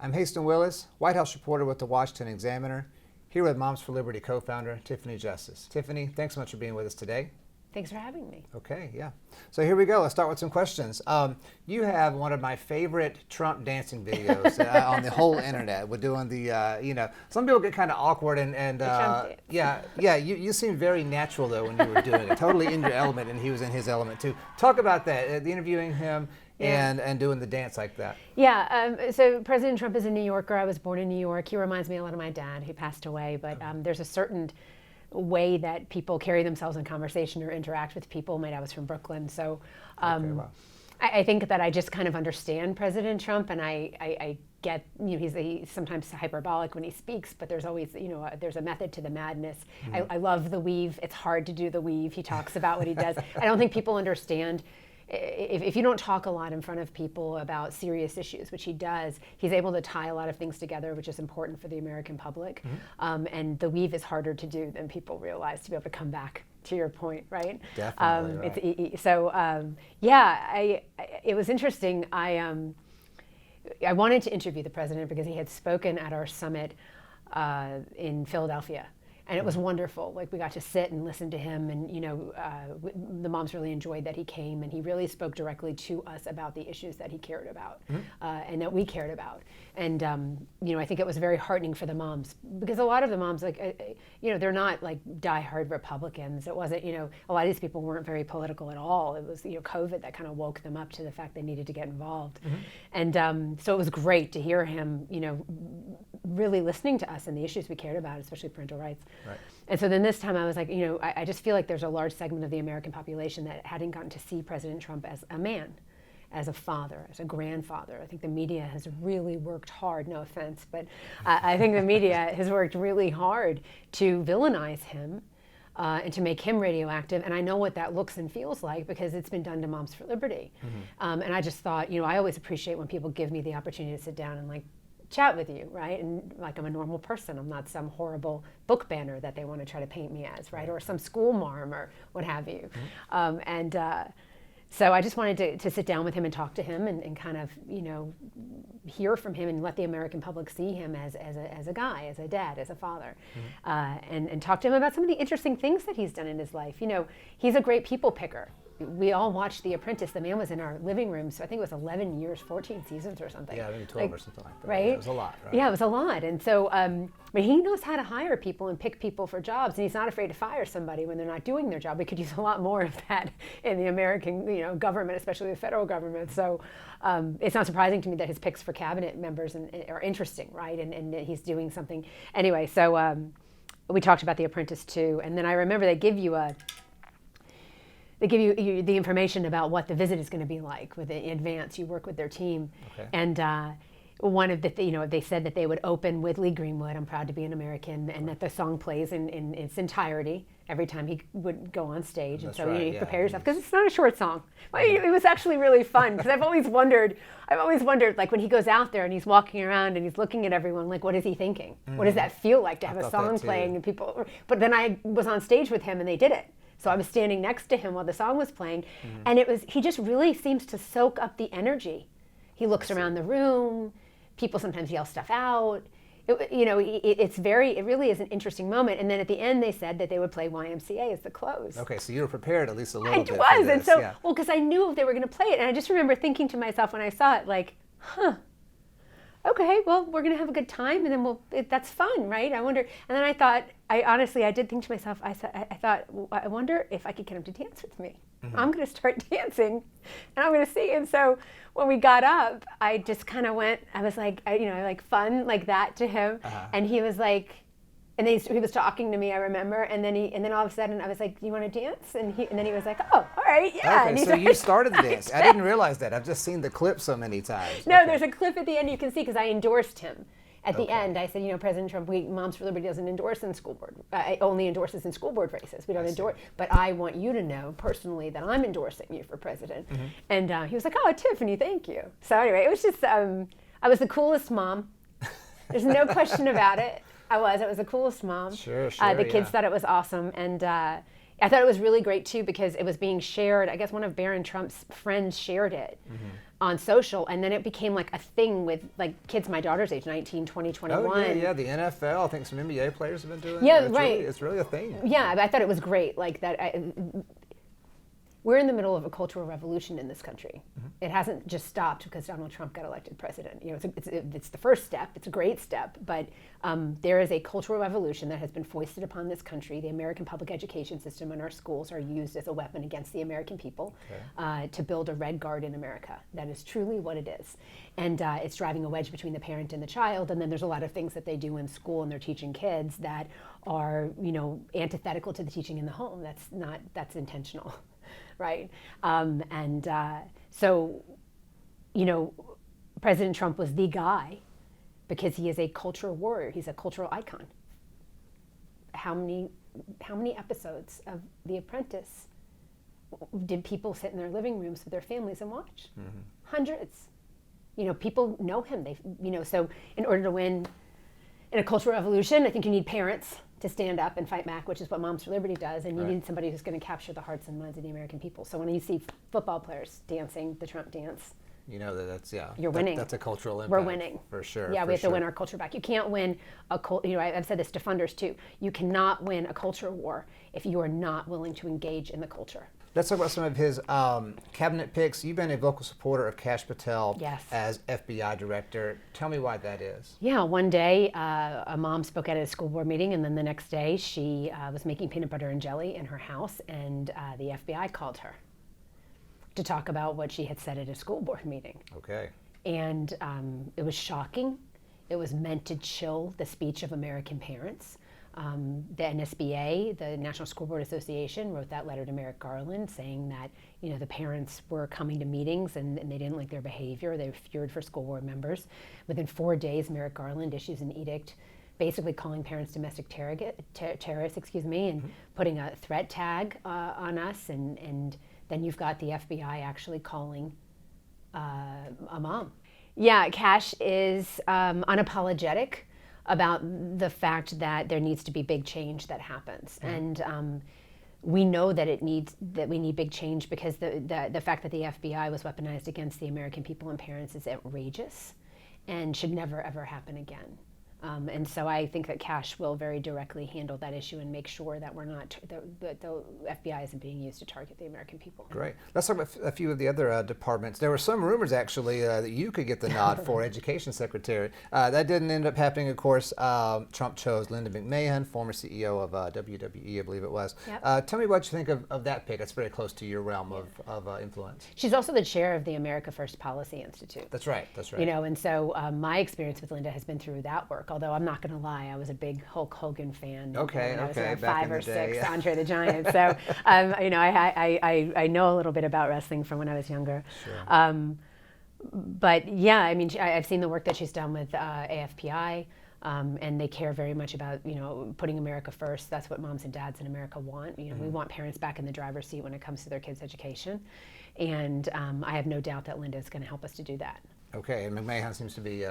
I'm Haston Willis, White House reporter with the Washington Examiner, here with Moms for Liberty co-founder Tiffany Justice. Tiffany, thanks so much for being with us today. Thanks for having me. Okay, yeah. So here we go. Let's start with some questions. You have one of my favorite Trump dancing videos on the whole internet. We're doing the, some people get kind of awkward and you seem very natural though when you were doing it, totally in your element, and he was in his element too. Talk about that, the interviewing him and doing the dance like that. Yeah, so President Trump is a New Yorker. I was born in New York. He reminds me a lot of my dad, who passed away, but there's a certain way that people carry themselves in conversation or interact with people. My dad was from Brooklyn, so I think that I just kind of understand President Trump, and I get, he's sometimes hyperbolic when he speaks, but there's always, there's a method to the madness. I love the weave. It's hard to do the weave. He talks about what he does. I don't think people understand. If you don't talk a lot in front of people about serious issues, which he does, he's able to tie a lot of things together, which is important for the American public. And the weave is harder to do than people realize, to be able to come back to your point, right? Definitely, right. It was interesting. I wanted to interview the president because he had spoken at our summit in Philadelphia. And it was wonderful. Like, we got to sit and listen to him, and the moms really enjoyed that he came, and he really spoke directly to us about the issues that he cared about, and that we cared about. And I think it was very heartening for the moms, because a lot of the moms, they're not like diehard Republicans. It wasn't, a lot of these people weren't very political at all. It was COVID that kind of woke them up to the fact they needed to get involved. And so it was great to hear him, really listening to us and the issues we cared about, especially parental rights. Right. And so then this time I was like, I just feel like there's a large segment of the American population that hadn't gotten to see President Trump as a man, as a father, as a grandfather. I think the media has really worked hard, no offense, but I think the media has worked really hard to villainize him and to make him radioactive. And I know what that looks and feels like, because it's been done to Moms for Liberty. And I just thought, I always appreciate when people give me the opportunity to sit down and chat with you, right? And like, I'm a normal person. I'm not some horrible book banner that they want to try to paint me as, right? Or some school marm or what have you. So I just wanted to sit down with him and talk to him and kind of, hear from him and let the American public see him as a guy, as a dad, as a father, and talk to him about some of the interesting things that he's done in his life. He's a great people picker. We all watched The Apprentice. The man was in our living room, so I think it was 11 years, 14 seasons or something. Yeah, maybe 12 or something like that. Right? Yeah, it was a lot, right? Yeah, it was a lot. And so, but he knows how to hire people and pick people for jobs, and he's not afraid to fire somebody when they're not doing their job. We could use a lot more of that in the American, government, especially the federal government. So it's not surprising to me that his picks for cabinet members are interesting, right? And he's doing something. Anyway, so we talked about The Apprentice too, and then I remember they give you the information about what the visit is going to be like in advance. You work with their team. Okay. And one of the, they said that they would open with Lee Greenwood, I'm Proud to Be an American, and that the song plays in its entirety every time he would go on stage. That's and so right, you prepare yourself, because it's not a short song. Well, it was actually really fun, because I've always wondered, like, when he goes out there and he's walking around and he's looking at everyone, like, what is he thinking? What does that feel like to have a song playing and people, but then I was on stage with him and they did it. So I was standing next to him while the song was playing, and he just really seems to soak up the energy. He looks around the room. People sometimes yell stuff out. It really is an interesting moment. And then at the end, they said that they would play YMCA as the close. Okay, so you were prepared at least a little bit. I was, for and this, so, yeah. well, because I knew they were going to play it, and I just remember thinking to myself when I saw it, like, okay, well, we're going to have a good time, and then that's fun, right? I wonder, and then I did think to myself, I thought, I wonder if I could get him to dance with me. I'm going to start dancing, and I'm going to see. And so when we got up, I just kind of went, I was like, like fun like that to him. And he was like, and he was talking to me, I remember, and then all of a sudden I was like, do you want to dance? And then he was like, oh, all right, yeah. Okay, so you started the dance. I didn't realize that. I've just seen the clip so many times. No, okay. There's a clip at the end you can see, because I endorsed him. At the end, I said, President Trump, Moms for Liberty doesn't endorse in school board. Only endorses in school board races. We don't endorse. But I want you to know personally that I'm endorsing you for president. And he was like, oh, Tiffany, thank you. So anyway, it was just, I was the coolest mom. There's no question about it. I was the coolest mom. Sure, the kids thought it was awesome. And I thought it was really great too because it was being shared. I guess one of Barron Trump's friends shared it on social, and then it became like a thing with like kids my daughter's age, 19, 20, 21. Oh yeah, the NFL. I think some NBA players have been doing it. Yeah, It's right. Really, it's really a thing. Yeah, I thought it was great. Like that. We're in the middle of a cultural revolution in this country. It hasn't just stopped because Donald Trump got elected president. You know, it's the first step. It's a great step, but there is a cultural revolution that has been foisted upon this country. The American public education system and our schools are used as a weapon against the American people to build a red guard in America. That is truly what it is, and it's driving a wedge between the parent and the child. And then there's a lot of things that they do in school and they're teaching kids that are, you know, antithetical to the teaching in the home. That's intentional. Right. So, you know, President Trump was the guy because he is a cultural warrior. He's a cultural icon. How many episodes of The Apprentice did people sit in their living rooms with their families and watch? Hundreds. You know, people know him. So in order to win in a cultural revolution, I think you need parents to stand up and fight back, which is what Moms for Liberty does, and you need somebody who's going to capture the hearts and minds of the American people. So when you see football players dancing the Trump dance, you know that's you're winning. That's a cultural impact. We're winning for sure. Yeah, we have to win our culture back. You can't win I've said this to funders too. You cannot win a culture war if you are not willing to engage in the culture. Let's talk about some of his cabinet picks. You've been a vocal supporter of Kash Patel as FBI director. Tell me why that is. Yeah, one day a mom spoke at a school board meeting, and then the next day she was making peanut butter and jelly in her house, and the FBI called her to talk about what she had said at a school board meeting. Okay. And it was shocking. It was meant to chill the speech of American parents. The NSBA, the National School Board Association, wrote that letter to Merrick Garland saying that, you know, the parents were coming to meetings and they didn't like their behavior. They feared for school board members. Within 4 days, Merrick Garland issues an edict basically calling parents domestic terrorists, and putting a threat tag on us. And then you've got the FBI actually calling a mom. Yeah, Kash is unapologetic about the fact that there needs to be big change that happens, and we know that we need big change because the fact that the FBI was weaponized against the American people and parents is outrageous, and should never ever happen again. And so I think that Kash will very directly handle that issue and make sure that that the FBI isn't being used to target the American people. Great. Let's talk about a few of the other departments. There were some rumors actually that you could get the nod for Education Secretary. That didn't end up happening, of course. Trump chose Linda McMahon, former CEO of WWE, I believe it was. Yep. Tell me what you think of that pick. It's very close to your realm of influence. She's also the chair of the America First Policy Institute. That's right. That's right. You know, and so my experience with Linda has been through that work. Although I'm not going to lie, I was a big Hulk Hogan fan. Okay, I was around back 5 or 6, yeah. Andre the Giant. So, you know, I know a little bit about wrestling from when I was younger. Sure. But yeah, I mean, I've seen the work that she's done with AFPI, and they care very much about, you know, putting America first. That's what moms and dads in America want. You know, we want parents back in the driver's seat when it comes to their kids' education, and I have no doubt that Linda is going to help us to do that. Okay, and McMahon seems to be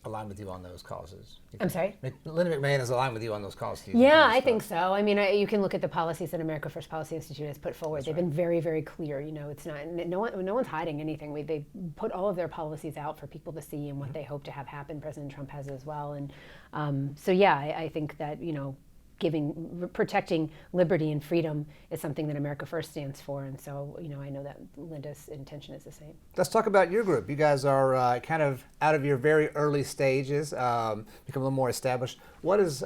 aligned with you on those causes. I'm sorry? Linda McMahon is aligned with you on those causes. Yeah, I think so. I mean, you can look at the policies that America First Policy Institute has put forward. They've been very, very clear. You know, it's not, no one's hiding anything. They put all of their policies out for people to see and what they hope to have happen. President Trump has as well. And so, yeah, I think that, you know, protecting liberty and freedom is something that America First stands for, and so, you know, I know that Linda's intention is the same. Let's talk about your group. You guys are kind of out of your very early stages, become a little more established. What is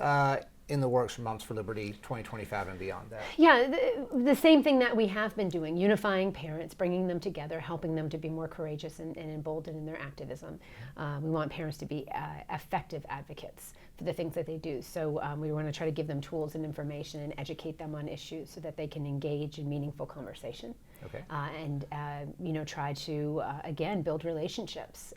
in the works for Moms for Liberty 2025 and beyond that? Yeah, the same thing that we have been doing, unifying parents, bringing them together, helping them to be more courageous and emboldened in their activism. We want parents to be effective advocates for the things that they do. So we want to try to give them tools and information and educate them on issues so that they can engage in meaningful conversation. Okay. And you know, try to again build relationships.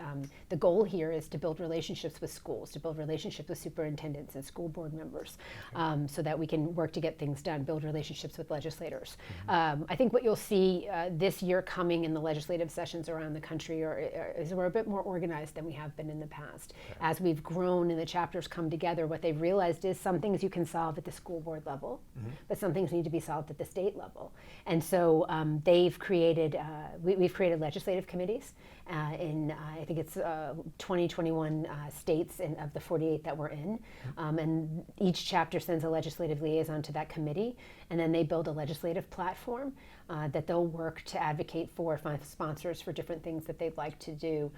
The goal here is to build relationships with schools, to build relationships with superintendents and school board members, so that we can work to get things done. Build relationships with legislators. I think what you'll see this year coming in the legislative sessions around the country is we're a bit more organized than we have been in the past. As we've grown and the chapters come together, what they've realized is some things you can solve at the school board level, but some things need to be solved at the state level. And so they've created, we've created legislative committees in, I think it's 2021 states of the 48 that we're in. And each chapter sends a legislative liaison to that committee, and then they build a legislative platform that they'll work to advocate for, find sponsors for different things that they'd like to do,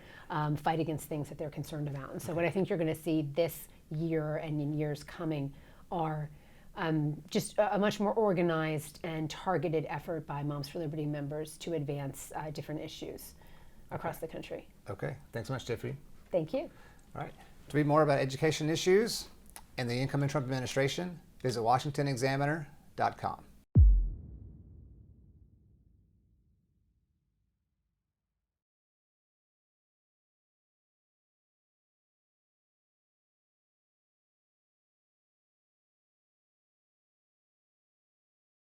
fight against things that they're concerned about. And so what I think you're going to see this year and in years coming are just a much more organized and targeted effort by Moms for Liberty members to advance different issues across the country. Okay, thanks so much, Tiffany. Thank you. All right. To read more about education issues and the incoming Trump administration, visit washingtonexaminer.com.